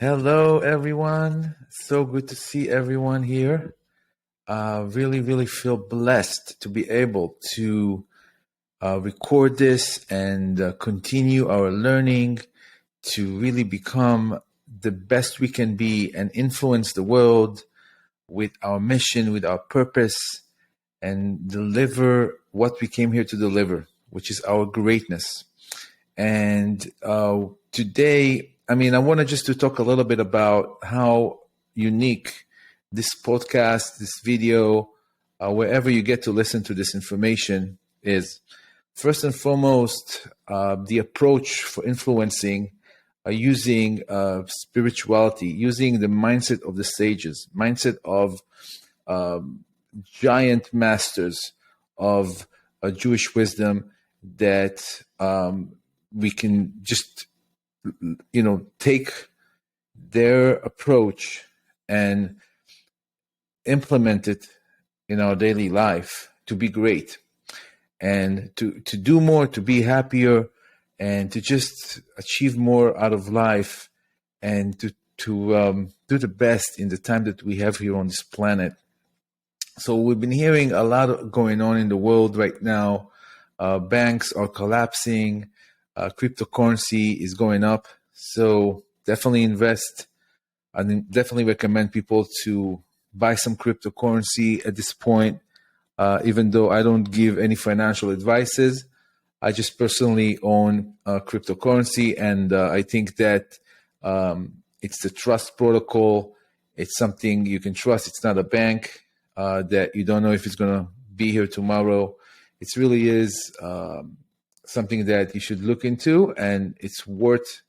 Hello, everyone. So good to see everyone here. Really, really feel blessed to be able to record this and continue our learning to really become the best we can be and influence the world with our mission, with our purpose, and deliver what we came here to deliver, which is our greatness. And today, I want to just to talk a little bit about how unique this podcast, this video, wherever you get to listen to this information is. First and foremost, the approach for influencing using spirituality, using the mindset of the sages, mindset of giant masters of Jewish wisdom that we can just, take their approach and implement it in our daily life to be great and to do more, to be happier, and to just achieve more out of life and to do the best in the time that we have here on this planet. So we've been hearing a lot going on in the world right now. Banks are collapsing. Cryptocurrency is going up. So definitely invest. I definitely recommend people to buy some cryptocurrency at this point. Even though I don't give any financial advices, I just personally own cryptocurrency, and I think that it's the trust protocol. It's something you can trust. It's not a bank that you don't know if it's going to be here tomorrow. It really is something that you should look into, and it's worth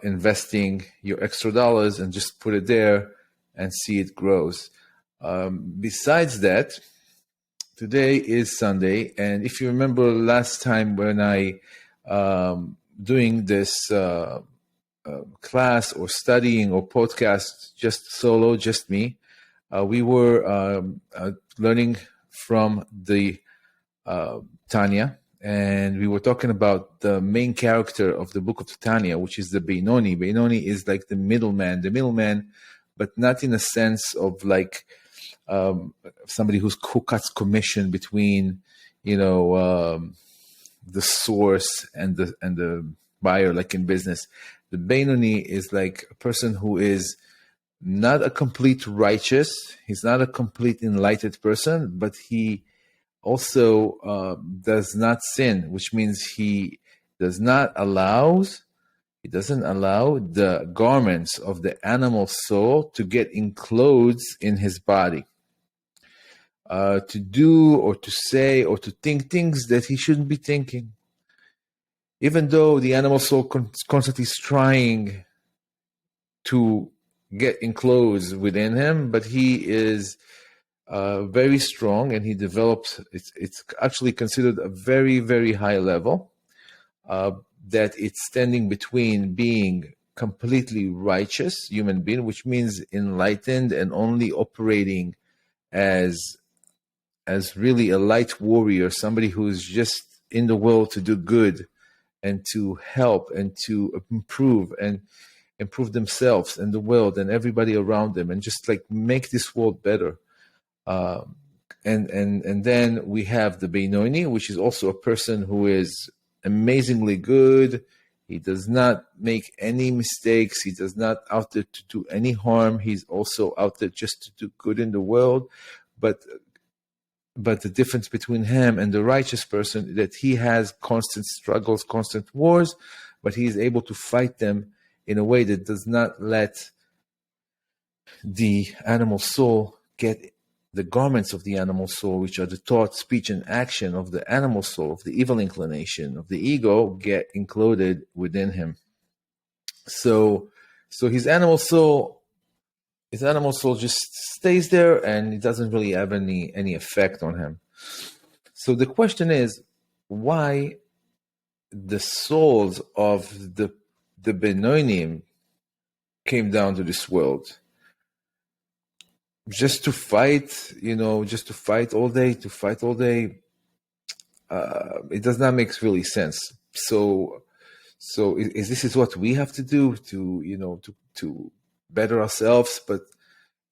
investing your extra dollars and just put it there and see it grows. Besides that, today is Sunday, and if you remember last time when I doing this class or studying or podcast, just solo, just me, we were learning from the Tanya, and we were talking about the main character of the book of Tanya, which is the Beinoni. Beinoni is like the middleman, but not in a sense of like somebody who cuts commission between, the source and the buyer, like in business. The Beinoni is like a person who is not a complete righteous. He's not a complete enlightened person, but he also does not sin, which means he doesn't allow the garments of the animal soul to get enclosed in his body, to do or to say or to think things that he shouldn't be thinking. Even though the animal soul constantly is trying to get enclosed within him, but he is very strong, and he developed, it's actually considered a very, very high level, that it's standing between being completely righteous human being, which means enlightened and only operating as really a light warrior, somebody who is just in the world to do good and to help and to improve themselves and the world and everybody around them, and just like make this world better. And then we have the Beinoni, which is also a person who is amazingly good. He does not make any mistakes. He does not out there to do any harm. He's also out there just to do good in the world. But the difference between him and the righteous person, that he has constant struggles, constant wars, but he is able to fight them in a way that does not let the animal soul get the garments of the animal soul, which are the thought, speech, and action of the animal soul, of the evil inclination, of the ego, get included within him. So his animal soul just stays there, and it doesn't really have any effect on him. So the question is, why the souls of the Benonim came down to this world? Just to fight, all day, it does not make really sense. So is this is what we have to do to to better ourselves, but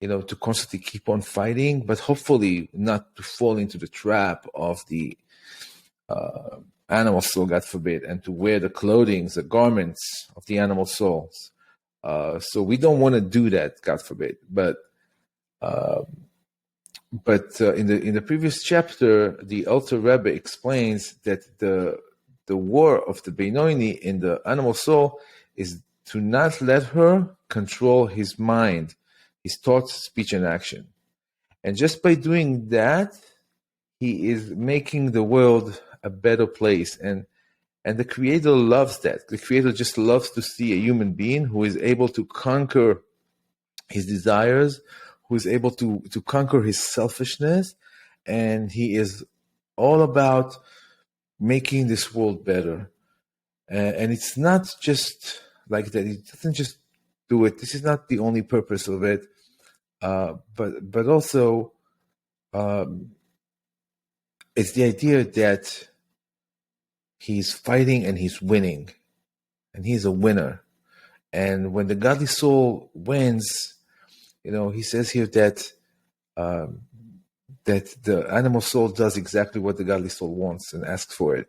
to constantly keep on fighting, but hopefully not to fall into the trap of the animal soul, God forbid, and to wear the clothing, the garments of the animal souls. So we don't want to do that, God forbid. But in the previous chapter, the Alter Rebbe explains that the war of the Benoni in the animal soul is to not let her control his mind, his thoughts, speech, and action. And just by doing that, he is making the world a better place. And the Creator loves that. The Creator just loves to see a human being who is able to conquer his desires, who is able to conquer his selfishness, and he is all about making this world better. And it's not just like that. He doesn't just do it. This is not the only purpose of it, but also it's the idea that he's fighting and he's winning, and he's a winner. And when the godly soul wins, he says here that that the animal soul does exactly what the godly soul wants and asks for it,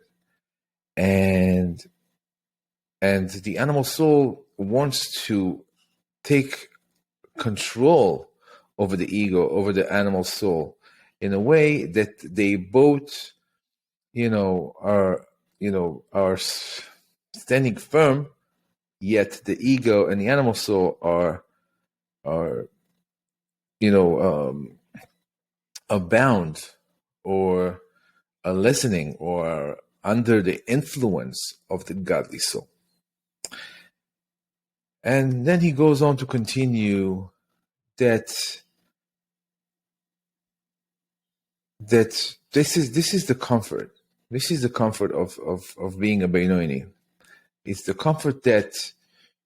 and the animal soul wants to take control over the ego, over the animal soul, in a way that they both, are standing firm, yet the ego and the animal soul are bound, or are listening, or under the influence of the godly soul. And then he goes on to continue that this is the comfort. This is the comfort of being a Benoni. It's the comfort that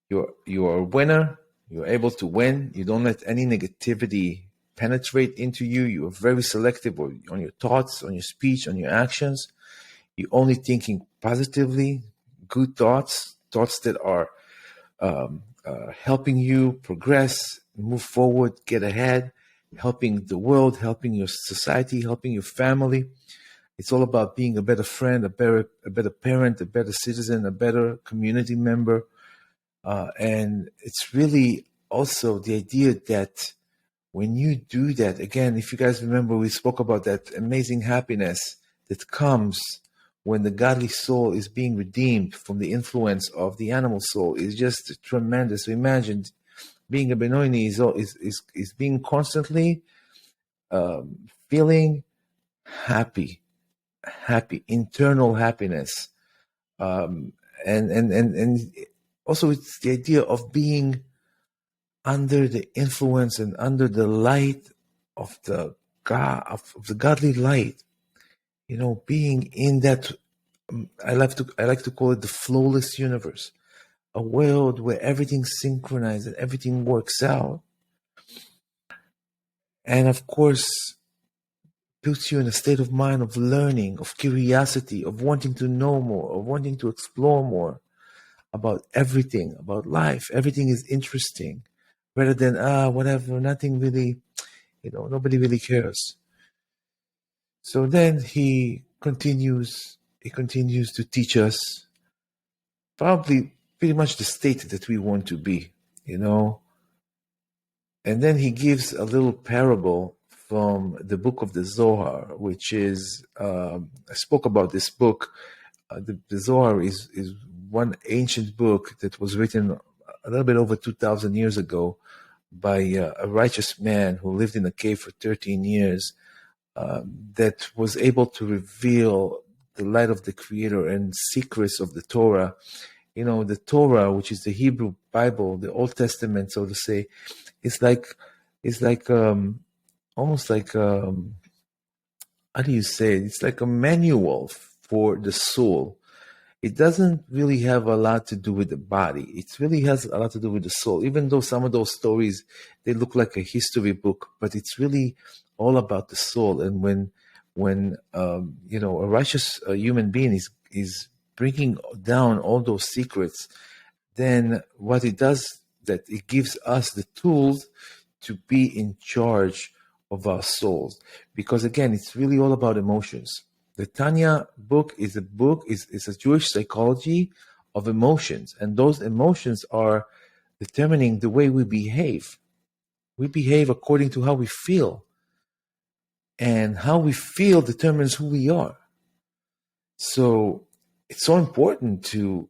you are a winner. You're able to win. You don't let any negativity penetrate into you. You are very selective on your thoughts, on your speech, on your actions. You're only thinking positively, good thoughts that are helping you progress, move forward, get ahead, helping the world, helping your society, helping your family. It's all about being a better friend, a better parent, a better citizen, a better community member. And it's really also the idea that when you do that, again, if you guys remember, we spoke about that amazing happiness that comes when the godly soul is being redeemed from the influence of the animal soul is just tremendous. So imagine being a Benoni is being constantly feeling happy, internal happiness. And also it's the idea of being under the influence and under the light of the God, of the godly light, being in that, I like to call it the flawless universe, a world where everything's synchronized and everything works out. And of course, puts you in a state of mind of learning, of curiosity, of wanting to know more, of wanting to explore more about everything, about life. Everything is interesting, rather than, whatever, nothing really, nobody really cares. So then he continues to teach us probably pretty much the state that we want to be, And then he gives a little parable from the book of the Zohar, which is, I spoke about this book. The Zohar is one ancient book that was written a little bit over 2,000 years ago by a righteous man who lived in a cave for 13 years, that was able to reveal the light of the Creator and secrets of the Torah. The Torah, which is the Hebrew Bible, the Old Testament, so to say, it's like almost like, how do you say it? It's like a manual for the soul. It doesn't really have a lot to do with the body. It really has a lot to do with the soul, even though some of those stories, they look like a history book, but it's really all about the soul. And when a righteous human being is bringing down all those secrets, then what it does that it gives us the tools to be in charge of our souls. Because again, it's really all about emotions. The Tanya book is a Jewish psychology of emotions, and those emotions are determining the way we behave. We behave according to how we feel, and how we feel determines who we are. So it's so important to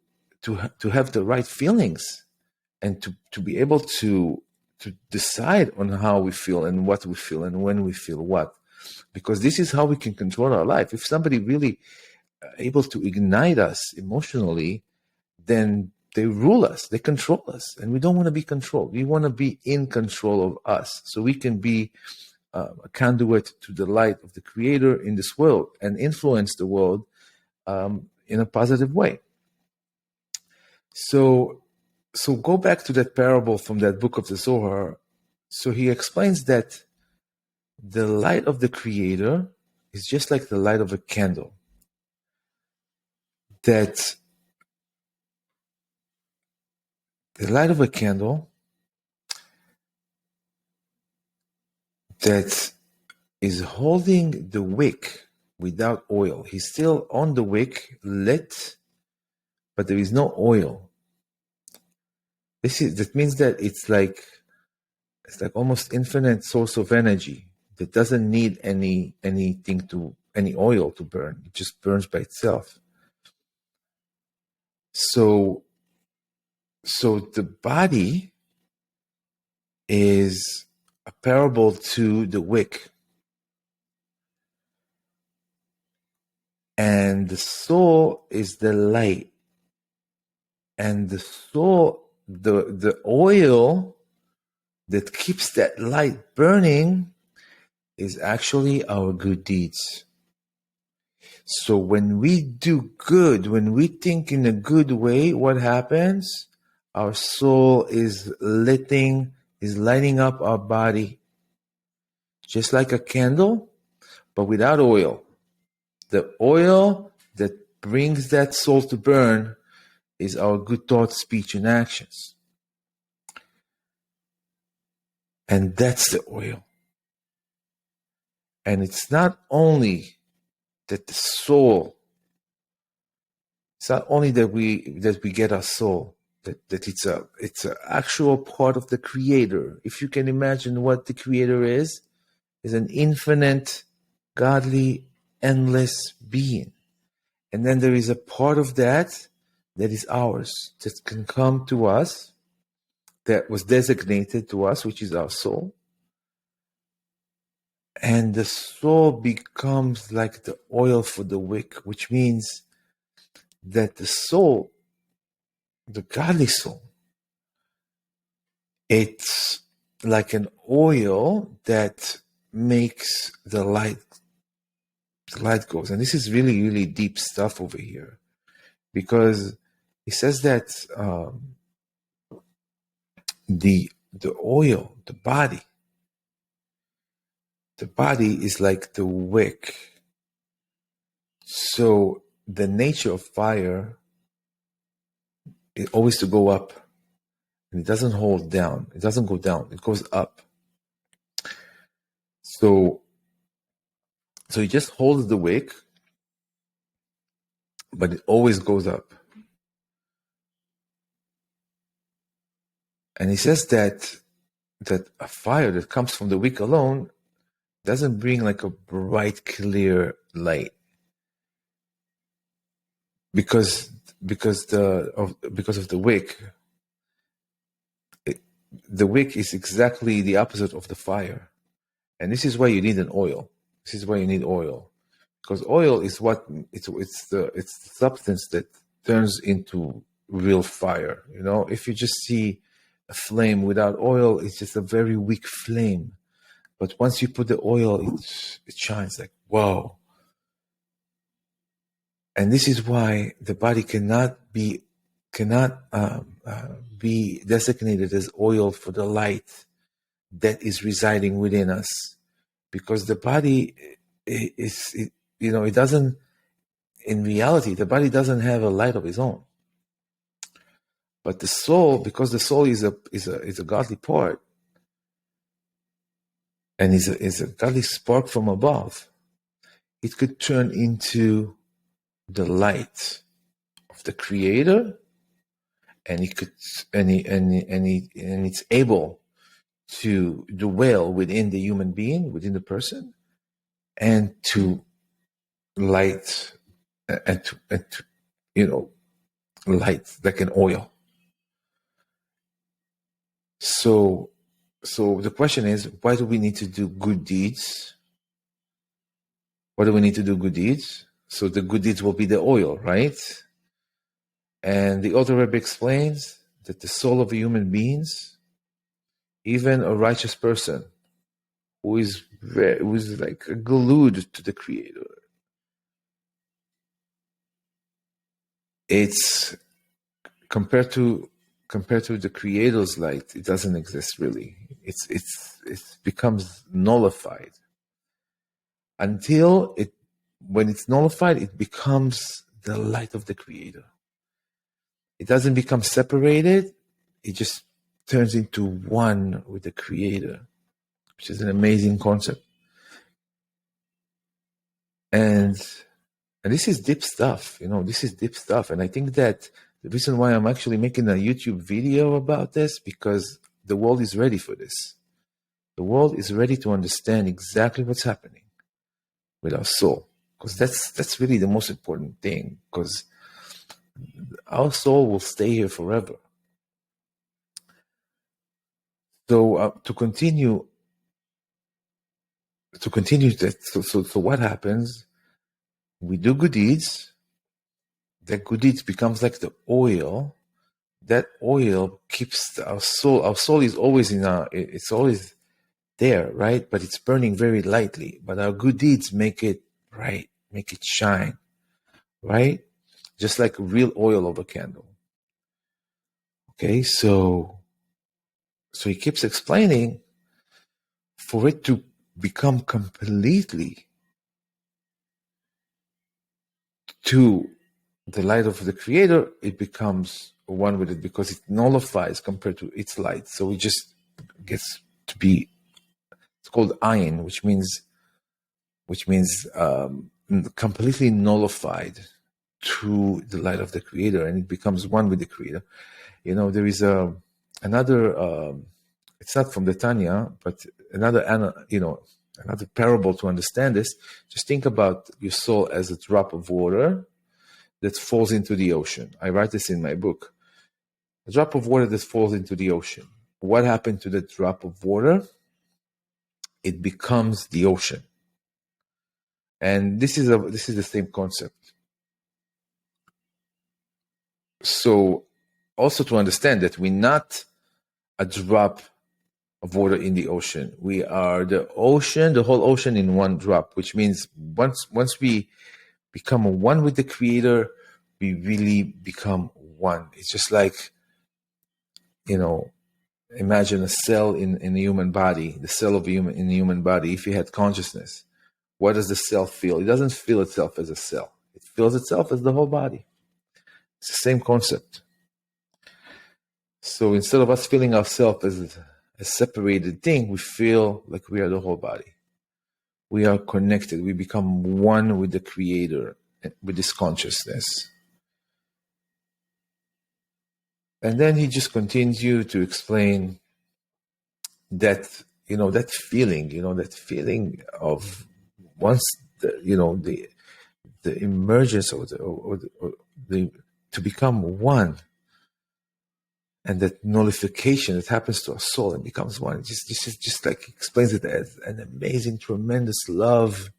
have the right feelings, and to be able to decide on how we feel and what we feel and when we feel what, because this is how we can control our life. If somebody really able to ignite us emotionally, then they rule us, they control us, and we don't want to be controlled. We want to be in control of us, so we can be a conduit to the light of the Creator in this world and influence the world in a positive way. So go back to that parable from that book of the Zohar. So he explains that the light of the Creator is just like the light of a candle. That the light of a candle that is holding the wick without oil. He's still on the wick, lit, but there is no oil. That means that it's like almost infinite source of energy that doesn't need any oil to burn. It just burns by itself. So the body is a parable to the wick, and the soul is the light, and the soul, the oil that keeps that light burning is actually our good deeds. So when we do good, when we think in a good way, what happens? Our soul is lighting up our body, just like a candle, but without oil. The oil that brings that soul to burn is our good thoughts, speech, and actions. And that's the oil. And it's not only that the soul, it's not only that we get our soul, that it's an actual part of the Creator. If you can imagine what the Creator is an infinite, godly, endless being. And then there is a part of that is ours, that can come to us, that was designated to us, which is our soul. And the soul becomes like the oil for the wick, which means that the soul, the godly soul, it's like an oil that makes the light goes. And this is really, really deep stuff over here, because he says that the oil, the body is like the wick. So the nature of fire is always to go up, and it doesn't hold down. It doesn't go down. It goes up. So it just holds the wick, but it always goes up. And he says that a fire that comes from the wick alone doesn't bring like a bright, clear light, because of the wick. The wick is exactly the opposite of the fire, and this is why you need an oil. This is why you need oil, because oil is it's the substance that turns into real fire. You know, if you just see a flame without oil, it's just a very weak flame. But once you put the oil, it shines like wow. And this is why the body cannot be designated as oil for the light that is residing within us, because the body it doesn't. In reality, the body doesn't have a light of its own. But the soul, because the soul is a godly part, and is a godly spark from above, it could turn into the light of the Creator, and it's able to dwell within the human being, within the person, and to light and to light like an oil. So the question is, why do we need to do good deeds? Why do we need to do good deeds? So the good deeds will be the oil, right? And the Alter Rebbe explains that the soul of human beings, even a righteous person who is like glued to the Creator, it's compared to the Creator's light, it doesn't exist really. It becomes nullified until when it's nullified, it becomes the light of the Creator. It doesn't become separated. It just turns into one with the Creator, which is an amazing concept. And this is deep stuff, this is deep stuff. And I think that the reason why I'm actually making a YouTube video about this, because the world is ready for this. The world is ready to understand exactly what's happening with our soul. Because that's really the most important thing, because our soul will stay here forever. So to continue that, so what happens? We do good deeds. That good deeds becomes like the oil. That oil keeps our soul. Our soul is always it's always there, right? But it's burning very lightly. But our good deeds make it bright, make it shine, right? Just like real oil of a candle. Okay, so he keeps explaining, for it to become completely to the light of the Creator, it becomes one with it, because it nullifies compared to its light. So it just gets to be, it's called ayin, which means completely nullified to the light of the Creator, and it becomes one with the Creator. There is another, it's not from the Tanya, but another parable to understand this. Just think about your soul as a drop of water that falls into the ocean. I write this in my book. A drop of water that falls into the ocean. What happened to that drop of water? It becomes the ocean. And this is the same concept. So also to understand that we're not a drop of water in the ocean. We are the ocean, the whole ocean in one drop, which means once we become one with the Creator, we really become one. It's just like, imagine a cell in a human body, the cell of in the human body. If it had consciousness, what does the cell feel? It doesn't feel itself as a cell. It feels itself as the whole body. It's the same concept. So instead of us feeling ourselves as a separated thing, we feel like we are the whole body. We are connected. We become one with the Creator, with this consciousness. And then he just continued to explain that, that feeling of once the emergence or the to become one, and that nullification that happens to our soul and becomes one. Just like explains it as an amazing, tremendous love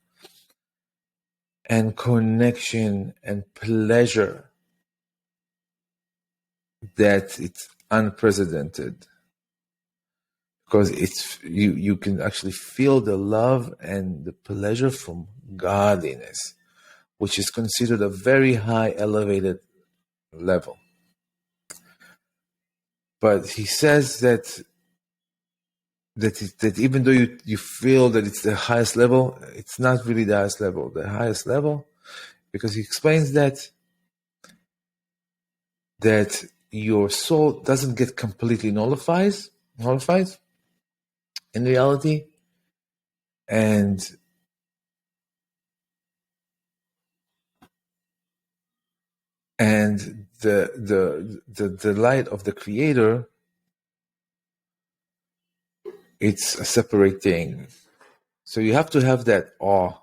and connection and pleasure that it's unprecedented, because it's you can actually feel the love and the pleasure from godliness, which is considered a very high, elevated level. But he says that even though you feel that it's the highest level, it's not really the highest level. The highest level, because he explains that your soul doesn't get completely nullified in reality, and the light of the Creator, it's a separate thing. So you have to have that awe.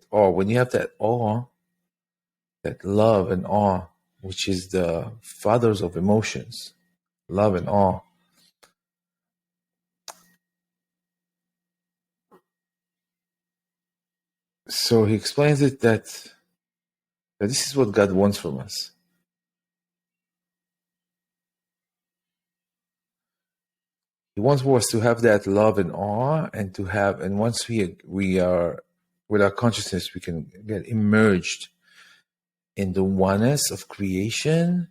When you have that awe, that love and awe, which is the fathers of emotions, love and awe. So he explains it that this is what God wants from us. He wants for us to have that love and awe, and once we are with our consciousness, we can get immersed in the oneness of creation.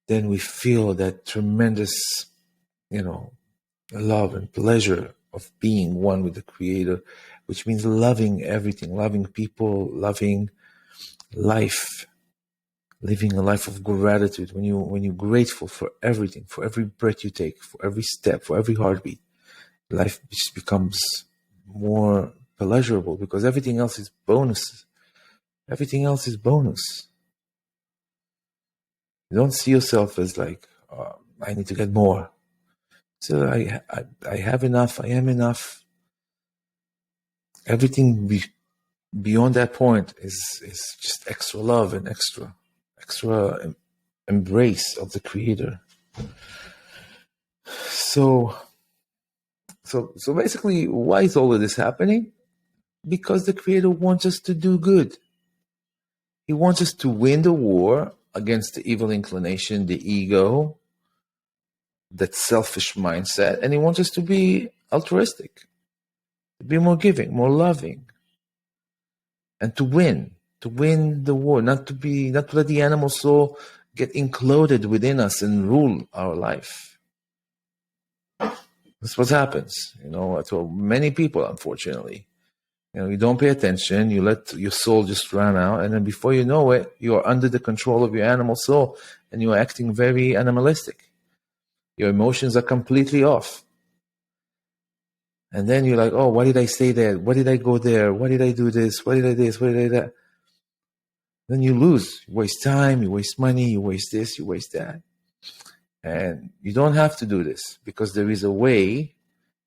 Then we feel that tremendous, love and pleasure of being one with the Creator, which means loving everything, loving people, loving life, living a life of gratitude. When you're grateful for everything, for every breath you take, for every step, for every heartbeat, life just becomes more pleasurable, because everything else is bonus. Everything else is bonus. You don't see yourself as like, I need to get more. So I have enough. I am enough. Everything beyond that point is just extra love and extra embrace of the Creator. So basically, why is all of this happening? Because the Creator wants us to do good. He wants us to win the war against the evil inclination, the ego, that selfish mindset, and He wants us to be altruistic, to be more giving, more loving, and to win the war, not to let the animal soul get included within us and rule our life. That's what happens, to many people, unfortunately. You don't pay attention, you let your soul just run out, and then before you know it, you are under the control of your animal soul, and you are acting very animalistic. Your emotions are completely off. And then you're like, oh, why did I stay there? Why did I go there? Why did I do this? Why did I this? Why did I that? Then you lose. You waste time, you waste money, you waste this, you waste that. And you don't have to do this, because there is a way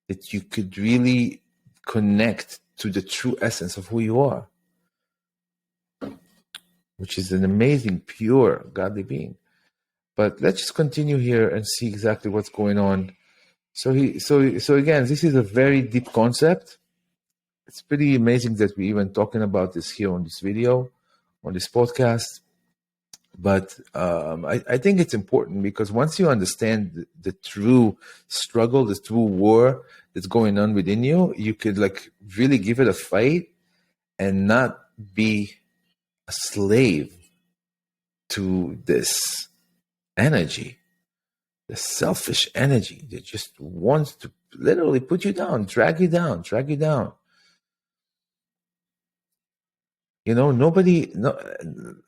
that you could really connect to the true essence of who you are, which is an amazing, pure, godly being. But let's just continue here and see exactly what's going on. So again, this is a very deep concept. It's pretty amazing that we're even talking about this here on this video, on this podcast. But I think it's important, because once you understand the true struggle, the true war that's going on within you, you could like really give it a fight and not be a slave to this energy, the selfish energy that just wants to literally put you down, drag you down.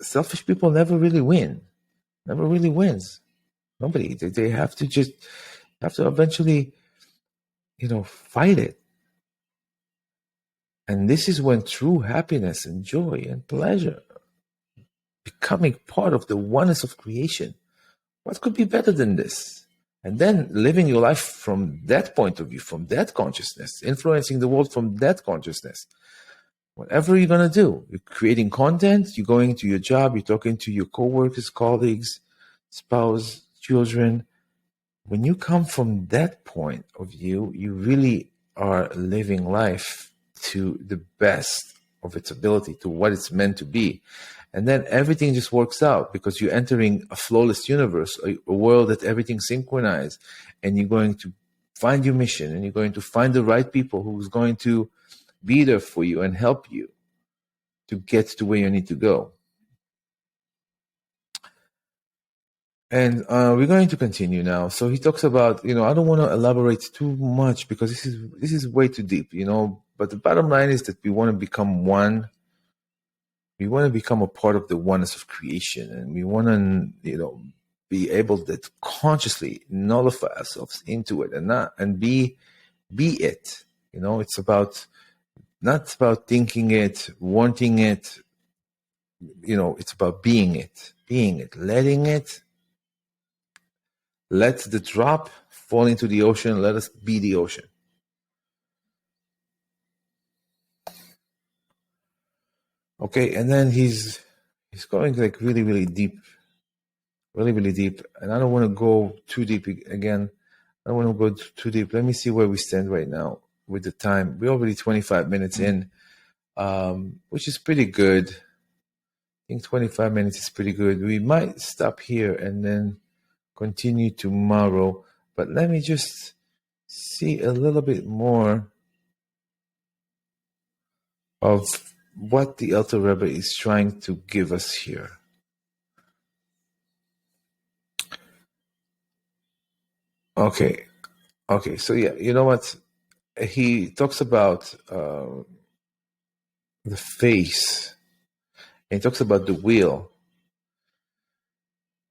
Selfish people never really wins. Nobody. They have to eventually, fight it. And this is when true happiness and joy and pleasure, becoming part of the oneness of creation. What could be better than this? And then living your life from that point of view, from that consciousness, influencing the world from that consciousness. Whatever you're going to do, you're creating content, you're going to your job, you're talking to your coworkers, colleagues, spouse, children. When you come from that point of view, you really are living life to the best of its ability, to what it's meant to be. And then everything just works out, because you're entering a flawless universe, a world that everything's synchronized, and you're going to find your mission, and you're going to find the right people who's going to be there for you and help you to get to where you need to go. And we're going to continue now. So he talks about, I don't want to elaborate too much, because this is way too deep, But the bottom line is that we want to become one. We want to become a part of the oneness of creation, and we want to, be able to consciously nullify ourselves into it and be it. It's about not about thinking it, wanting it. It's about being it, letting it. Let the drop fall into the ocean. Let us be the ocean. Okay, and then he's going like really, really deep. Really, really deep. And I don't want to go too deep again. I don't want to go too deep. Let me see where we stand right now with the time. We're already 25 minutes in, which is pretty good. I think 25 minutes is pretty good. We might stop here and then continue tomorrow. But let me just see a little bit more of what the Alter Rebbe is trying to give us here. Okay, so yeah, you know what? He talks about the face, and he talks about the wheel,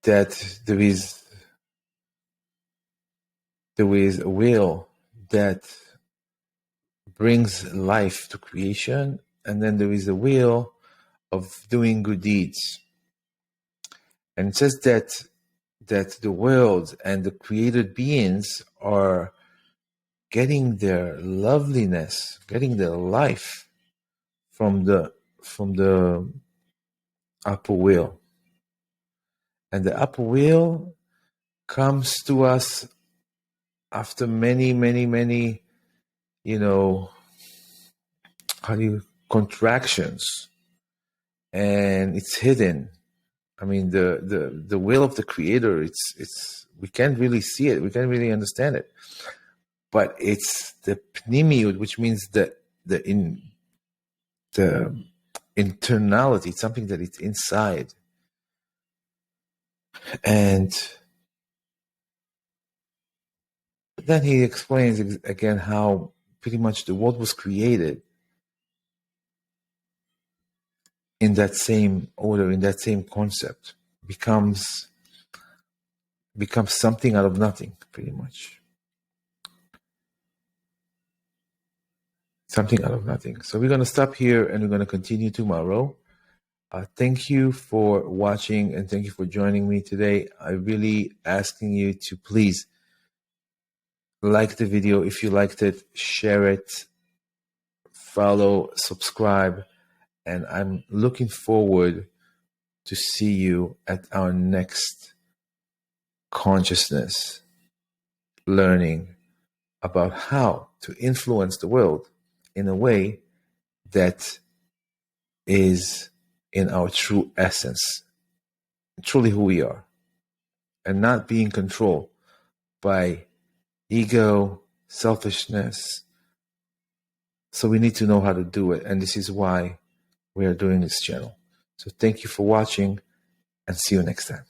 that there is a wheel that brings life to creation, and then there is a wheel of doing good deeds. And it says that the world and the created beings are getting their loveliness, getting their life from the upper wheel. And the upper wheel comes to us after many, many, many, contractions, and it's hidden. I mean, the will of the Creator, it's we can't really see it, we can't really understand it, but it's the pnimiut, which means the internality. It's something that it's inside, and then he explains again how pretty much the world was created in that same order, in that same concept, becomes something out of nothing, pretty much. Something out of nothing. So we're going to stop here and we're going to continue tomorrow. Thank you for watching and thank you for joining me today. I'm really asking you to please like the video if you liked it, share it, follow, subscribe, and I'm looking forward to see you at our next consciousness learning about how to influence the world in a way that is in our true essence, truly who we are, and not being controlled by ego, selfishness. So we need to know how to do it, and this is why we are doing this channel. So thank you for watching, and see you next time.